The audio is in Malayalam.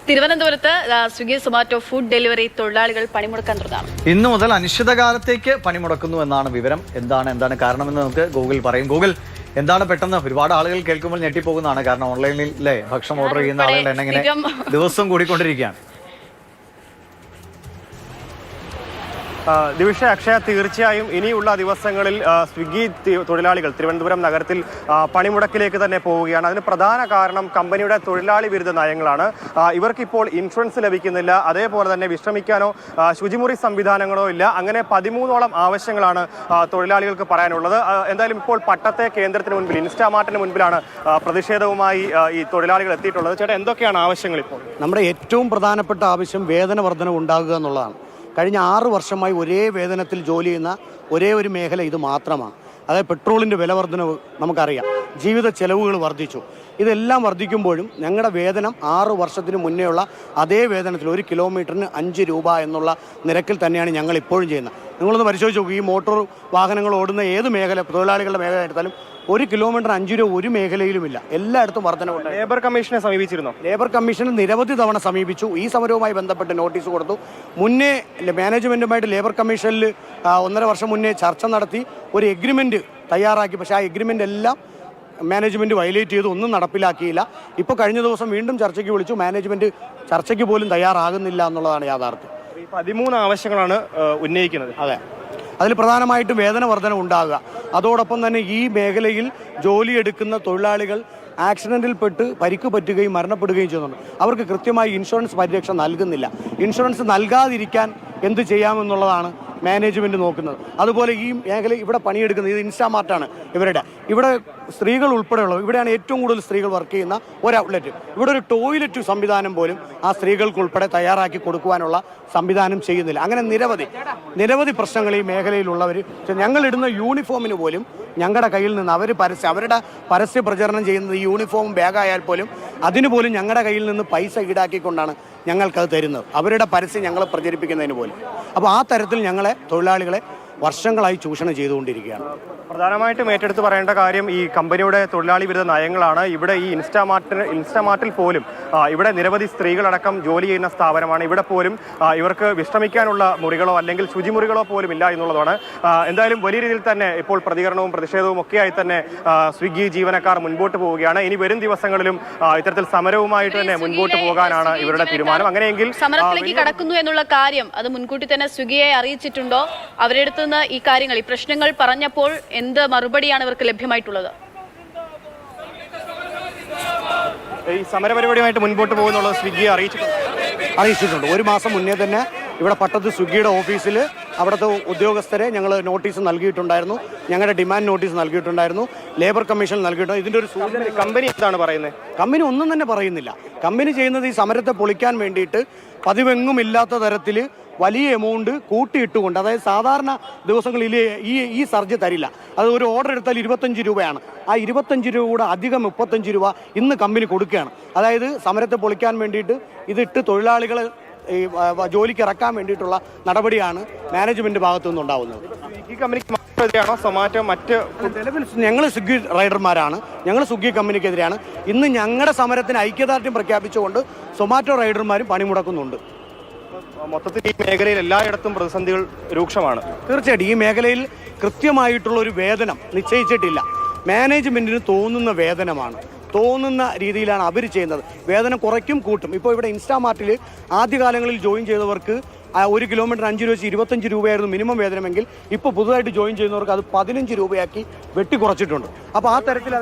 തിരുവനന്തപുരത്ത് സ്വിഗ്ഗി സൊമാറ്റോ ഫുഡ് ഡെലിവറി തൊഴിലാളികൾ പണിമുടക്കാൻ തുടങ്ങാണ്. ഇന്നു മുതൽ അനിശ്ചിതകാലത്തേക്ക് പണിമുടക്കുന്നു എന്നാണ് വിവരം. എന്താണ് കാരണമെന്ന് നമുക്ക് ഗൂഗിൾ പറയും. ഗൂഗിൾ, എന്താണ് പെട്ടെന്ന് ഒരുപാട് ആളുകൾ കേൾക്കുമ്പോൾ ഞെട്ടിപ്പോകുന്നതാണ്. കാരണം ഓൺലൈനിൽ ഭക്ഷണം ഓർഡർ ചെയ്യുന്ന ആളുകളുടെ എണ്ണം ഇങ്ങനെ ദിവസം കൂടിക്കൊണ്ടിരിക്കുകയാണ്. ദിവിഷ, അക്ഷയ, തീർച്ചയായും ഇനിയുള്ള ദിവസങ്ങളിൽ സ്വിഗ്ഗി തൊഴിലാളികൾ തിരുവനന്തപുരം നഗരത്തിൽ പണിമുടക്കിലേക്ക് തന്നെ പോവുകയാണ്. അതിന് പ്രധാന കാരണം കമ്പനിയുടെ തൊഴിലാളി വിരുദ്ധ നയങ്ങളാണ്. ഇവർക്കിപ്പോൾ ഇൻഷുറൻസ് ലഭിക്കുന്നില്ല, അതേപോലെ തന്നെ വിശ്രമിക്കാനോ ശുചിമുറി സംവിധാനങ്ങളോ ഇല്ല. അങ്ങനെ 13ഓളം ആവശ്യങ്ങളാണ് തൊഴിലാളികൾക്ക് പറയാനുള്ളത്. എന്തായാലും ഇപ്പോൾ പട്ടത്തെ കേന്ദ്രത്തിന് മുൻപിൽ, ഇൻസ്റ്റാമാർട്ടിന് മുൻപിലാണ് പ്രതിഷേധവുമായി ഈ തൊഴിലാളികൾ എത്തിയിട്ടുള്ളത്. ചേട്ടാ, എന്തൊക്കെയാണ് ആവശ്യങ്ങൾ ഇപ്പോൾ? നമ്മുടെ ഏറ്റവും പ്രധാനപ്പെട്ട ആവശ്യം വേതന വർധന ഉണ്ടാകുക എന്നുള്ളതാണ്. കഴിഞ്ഞ 6 വർഷമായി ഒരേ വേതനത്തിൽ ജോലി ചെയ്യുന്ന ഒരേ ഒരു മേഖല ഇത് മാത്രമാണ്. അതായത് പെട്രോളിൻ്റെ വില വർധനവ് നമുക്കറിയാം, ജീവിത ചെലവുകൾ വർദ്ധിച്ചു. ഇതെല്ലാം വർദ്ധിക്കുമ്പോഴും ഞങ്ങളുടെ വേതനം 6 വർഷത്തിന് മുന്നേയുള്ള അതേ വേതനത്തിൽ 1 കിലോമീറ്ററിന് 5 രൂപ എന്നുള്ള നിരക്കിൽ തന്നെയാണ് ഞങ്ങൾ ഇപ്പോഴും ചെയ്യുന്നത്. നിങ്ങളൊന്ന് പരിശോധിച്ച് നോക്കൂ, ഈ മോട്ടോർ വാഹനങ്ങൾ ഓടുന്ന ഏത് മേഖല, തൊഴിലാളികളുടെ മേഖല എടുത്താലും 1 കിലോമീറ്റർ 5 രൂപ ഒരു മേഖലയിലുമില്ല. എല്ലായിടത്തും വർധനവുണ്ട്. ലേബർ കമ്മീഷനെ സമീപിച്ചിരുന്നു. ലേബർ കമ്മീഷനെ നിരവധി തവണ സമീപിച്ചു. ഈ സമരവുമായി ബന്ധപ്പെട്ട് നോട്ടീസ് കൊടുത്തു. മുന്നേ മാനേജ്മെൻറ്റുമായിട്ട് ലേബർ കമ്മീഷനിൽ 1.5 വർഷം മുന്നേ ചർച്ച നടത്തി ഒരു എഗ്രിമെൻറ്റ് തയ്യാറാക്കി. പക്ഷേ ആ എഗ്രിമെൻ്റ് എല്ലാം മാനേജ്മെൻറ്റ് വയലേറ്റ് ചെയ്ത് ഒന്നും നടപ്പിലാക്കിയില്ല. ഇപ്പോൾ കഴിഞ്ഞ ദിവസം വീണ്ടും ചർച്ചയ്ക്ക് വിളിച്ചു. മാനേജ്മെൻറ്റ് ചർച്ചയ്ക്ക് പോലും തയ്യാറാകുന്നില്ല എന്നുള്ളതാണ് യാഥാർത്ഥ്യം. 13 ആവശ്യങ്ങളാണ് ഉന്നയിക്കുന്നത്. അതെ, അതിൽ പ്രധാനമായിട്ടും വേതന വർധന ഉണ്ടാകുക, അതോടൊപ്പം തന്നെ ഈ മേഖലയിൽ ജോലിയെടുക്കുന്ന തൊഴിലാളികൾ ആക്സിഡൻറ്റിൽപ്പെട്ട് പരിക്ക് പറ്റുകയും മരണപ്പെടുകയും ചെയ്യുന്നുണ്ട്. അവർക്ക് കൃത്യമായി ഇൻഷുറൻസ് പരിരക്ഷ നൽകുന്നില്ല. ഇൻഷുറൻസ് നൽകാതിരിക്കാൻ എന്ത് ചെയ്യാമെന്നുള്ളതാണ് മാനേജ്മെൻറ്റ് നോക്കുന്നത്. അതുപോലെ ഈ മേഖല ഇവിടെ പണിയെടുക്കുന്നത് ഇത് ഇൻസ്റ്റാമാർട്ടാണ്. ഇവിടെ സ്ത്രീകൾ ഉൾപ്പെടെയുള്ളത്, ഇവിടെയാണ് ഏറ്റവും കൂടുതൽ സ്ത്രീകൾ വർക്ക് ചെയ്യുന്ന ഒരു ഔട്ട്ലെറ്റ്. ഇവിടെ ഒരു ടോയ്ലറ്റ് സംവിധാനം പോലും ആ സ്ത്രീകൾക്കുൾപ്പെടെ തയ്യാറാക്കി കൊടുക്കുവാനുള്ള സംവിധാനം ചെയ്യുന്നില്ല. അങ്ങനെ നിരവധി പ്രശ്നങ്ങൾ ഈ മേഖലയിലുള്ളവർ. ഞങ്ങളിടുന്ന യൂണിഫോമിന് പോലും ഞങ്ങളുടെ കയ്യിൽ നിന്ന് അവരുടെ പരസ്യ പ്രചരണം ചെയ്യുന്നത് ഈ യൂണിഫോം ബാഗായാൽ പോലും അതിനുപോലും ഞങ്ങളുടെ കയ്യിൽ നിന്ന് പൈസ ഈടാക്കിക്കൊണ്ടാണ് ഞങ്ങൾക്കത് തരുന്നത്, അവരുടെ പരസ്യം ഞങ്ങൾ പ്രചരിപ്പിക്കുന്നതിന് പോലും. അപ്പോൾ ആ തരത്തിൽ തൊഴിലാളികളെ വർഷങ്ങളായി ചൂഷണം ചെയ്തുകൊണ്ടിരിക്കുകയാണ്. പ്രധാനമായിട്ടും ഏറ്റെടുത്ത് പറയേണ്ട കാര്യം ഈ കമ്പനിയുടെ തൊഴിലാളി വിരുദ്ധ നയങ്ങളാണ്. ഇവിടെ ഈ ഇൻസ്റ്റാമാർട്ടിൽ പോലും ഇവിടെ നിരവധി സ്ത്രീകളടക്കം ജോലി ചെയ്യുന്ന സ്ഥാപനമാണ്. ഇവിടെ പോലും ഇവർക്ക് വിശ്രമിക്കാനുള്ള മുറികളോ അല്ലെങ്കിൽ ശുചിമുറികളോ പോലും ഇല്ല എന്നുള്ളതാണ്. എന്തായാലും വലിയ രീതിയിൽ തന്നെ ഇപ്പോൾ പ്രതികരണവും പ്രതിഷേധവും ഒക്കെയായി തന്നെ സ്വിഗ്ഗി ജീവനക്കാർ മുൻപോട്ട് പോവുകയാണ്. ഇനി വരും ദിവസങ്ങളിലും ഇത്തരത്തിൽ സമരവുമായിട്ട് തന്നെ മുൻപോട്ട് പോകാനാണ് ഇവരുടെ തീരുമാനം. അങ്ങനെയെങ്കിൽ സമരത്തിലേക്ക് കടക്കുന്നു എന്നുള്ള കാര്യം അത് മുൻകൂട്ടി തന്നെ സ്വിഗ്ഗിയെ അറിയിച്ചിട്ടുണ്ടോ? അവരുടെ അടുത്ത് നിന്ന് ഈ കാര്യങ്ങൾ, ഈ പ്രശ്നങ്ങൾ പറഞ്ഞപ്പോൾ എന്ത് മറുപടിയാണ് ഇവർക്ക് ലഭ്യമായിട്ടുള്ളത്? ഈ സമരപരിപാടിയുമായിട്ട് മുൻപോട്ട് പോകുന്നുള്ളത് സ്വിഗ്ഗിയെ അറിയിച്ചിട്ടുണ്ട്. 1 മാസം മുന്നേ തന്നെ ഇവിടെ പട്ടത്ത് സ്വിഗ്ഗിയുടെ ഓഫീസിൽ അവിടുത്തെ ഉദ്യോഗസ്ഥരെ ഞങ്ങൾ നോട്ടീസ് നൽകിയിട്ടുണ്ടായിരുന്നു. ഞങ്ങളുടെ ഡിമാൻഡ് നോട്ടീസ് നൽകിയിട്ടുണ്ടായിരുന്നു, ലേബർ കമ്മീഷൻ നൽകിയിട്ടുണ്ട്. ഇതിൻ്റെ ഒരു സൂചന കമ്പനി എന്താണ് പറയുന്നത്? കമ്പനി ഒന്നും തന്നെ പറയുന്നില്ല. കമ്പനി ചെയ്യുന്നത് ഈ സമരത്തെ പൊളിക്കാൻ വേണ്ടിയിട്ട് പതിവെങ്ങും ഇല്ലാത്ത തരത്തിൽ വലിയ എമൗണ്ട് കൂട്ടിയിട്ടുകൊണ്ട്, അതായത് സാധാരണ ദിവസങ്ങളിൽ ഈ സർജ് തരില്ല. അത് ഒരു ഓർഡർ എടുത്താൽ 25 രൂപയാണ്. ആ 25 രൂപ കൂടെ അധികം 35 രൂപ ഇന്ന് കമ്പനി കൊടുക്കുകയാണ്. അതായത് സമരത്തെ പൊളിക്കാൻ വേണ്ടിയിട്ട് ഇതിട്ട് തൊഴിലാളികളെ ജോലിക്ക് ഇറക്കാൻ വേണ്ടിയിട്ടുള്ള നടപടിയാണ് മാനേജ്മെന്റ് ഭാഗത്തു നിന്നുണ്ടാവുന്നത്. ഈ കമ്പനിക്ക് സൊമാറ്റോ മറ്റ് ഞങ്ങൾ സ്വിഗ്ഗി റൈഡർമാരാണ്, ഞങ്ങൾ സ്വിഗ്ഗി കമ്പനിക്കെതിരെയാണ്. ഇന്ന് ഞങ്ങളുടെ സമരത്തിന് ഐക്യദാർഢ്യം പ്രഖ്യാപിച്ചുകൊണ്ട് സൊമാറ്റോ റൈഡർമാരും പണിമുടക്കുന്നുണ്ട്. മൊത്തത്തിൽ ഈ മേഖലയിൽ എല്ലായിടത്തും പ്രതിസന്ധികൾ രൂക്ഷമാണ്. തീർച്ചയായിട്ടും ഈ മേഖലയിൽ കൃത്യമായിട്ടുള്ള ഒരു വേതനം നിശ്ചയിച്ചിട്ടില്ല. മാനേജ്മെന്റിന് തോന്നുന്ന വേതനമാണ്, തോന്നുന്ന രീതിയിലാണ് അവർ ചെയ്യുന്നത്. വേതനം കുറയ്ക്കും കൂട്ടും. ഇപ്പോൾ ഇവിടെ ഇൻസ്റ്റാമാർട്ടിൽ ആദ്യകാലങ്ങളിൽ ജോയിൻ ചെയ്തവർക്ക് 1 കിലോമീറ്റർ 5 രൂപ വെച്ച് 25 രൂപയായിരുന്നു മിനിമം വേതനമെങ്കിൽ ഇപ്പോൾ പുതുതായിട്ട് ജോയിൻ ചെയ്യുന്നവർക്ക് അത് 15 രൂപയാക്കി വെട്ടിക്കുറച്ചിട്ടുണ്ട്. അപ്പോൾ ആ തരത്തിൽ